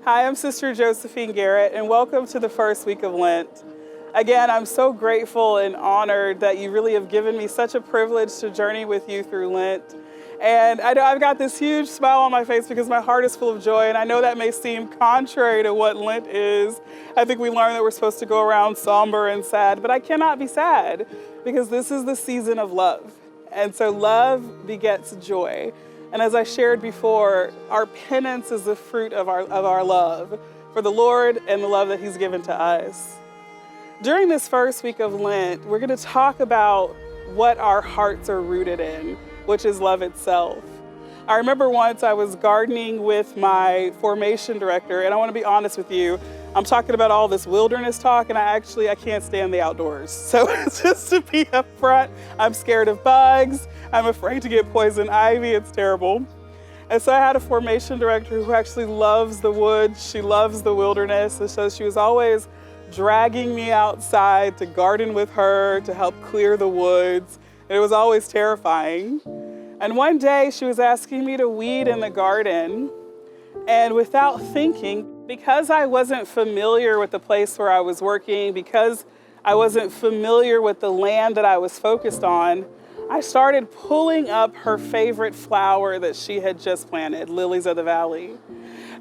Hi, I'm Sister Josephine Garrett, and welcome to the first week of Lent. Again, I'm so grateful and honored that you really have given me such a privilege to journey with you through Lent. And I know I've got this huge smile on my face because my heart is full of joy, and I know that may seem contrary to what Lent is. I think we learned that we're supposed to go around somber and sad, but I cannot be sad because this is the season of love. And so love begets joy. And as I shared before, our penance is the fruit of our love for the Lord and the love that He's given to us. During this first week of Lent, we're going to talk about what our hearts are rooted in, which is love itself. I remember once I was gardening with my formation director, and I want to be honest with you, I'm talking about all this wilderness talk, and I can't stand the outdoors. So just to be upfront, I'm scared of bugs. I'm afraid to get poison ivy. It's terrible. And so I had a formation director who actually loves the woods. She loves the wilderness. And so she was always dragging me outside to garden with her, to help clear the woods. And it was always terrifying. And one day she was asking me to weed in the garden. And without thinking, because I wasn't familiar with the place where I was working, because I wasn't familiar with the land that I was focused on, I started pulling up her favorite flower that she had just planted, lilies of the valley.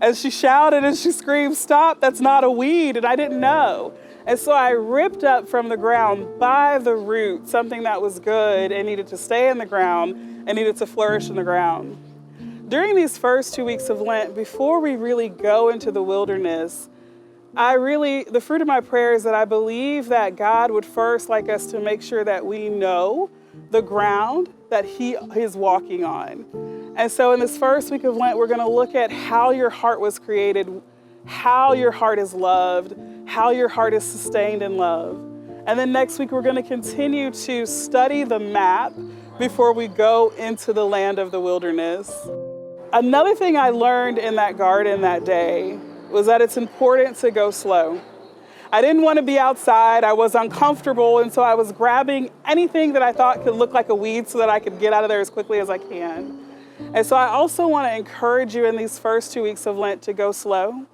And she shouted and she screamed, "Stop, that's not a weed," and I didn't know. And so I ripped up from the ground by the root something that was good and needed to stay in the ground and needed to flourish in the ground. During these first 2 weeks of Lent, before we really go into the wilderness, the fruit of my prayer is that I believe that God would first like us to make sure that we know the ground that He is walking on. And so in this first week of Lent, we're going to look at how your heart was created, how your heart is loved, how your heart is sustained in love. And then next week, we're going to continue to study the map before we go into the land of the wilderness. Another thing I learned in that garden that day was that it's important to go slow. I didn't want to be outside. I was uncomfortable, and so I was grabbing anything that I thought could look like a weed so that I could get out of there as quickly as I can. And so I also want to encourage you in these first 2 weeks of Lent to go slow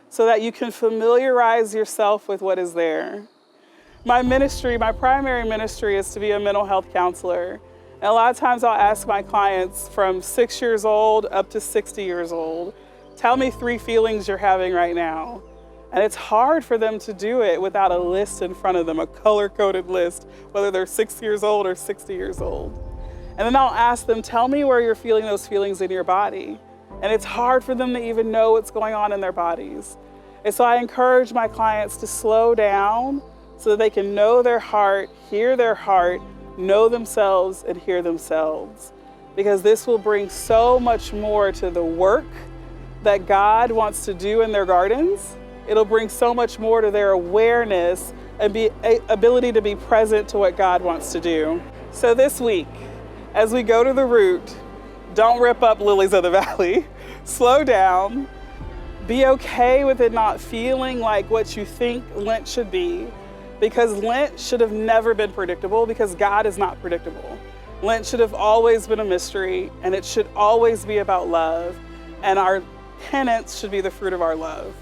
so that you can familiarize yourself with what is there. My primary ministry is to be a mental health counselor. And a lot of times I'll ask my clients from 6 years old up to 60 years old, tell me 3 feelings you're having right now. And it's hard for them to do it without a list in front of them, a color-coded list, whether they're 6 years old or 60 years old. And then I'll ask them, tell me where you're feeling those feelings in your body. And it's hard for them to even know what's going on in their bodies. And so I encourage my clients to slow down so that they can know their heart, hear their heart, know themselves, and hear themselves. Because this will bring so much more to the work that God wants to do in their gardens. It'll bring so much more to their awareness and ability to be present to what God wants to do. So this week, as we go to the root, don't rip up lilies of the valley. Slow down. Be okay with it not feeling like what you think Lent should be, because Lent should have never been predictable, because God is not predictable. Lent should have always been a mystery, and it should always be about love, and our penance should be the fruit of our love.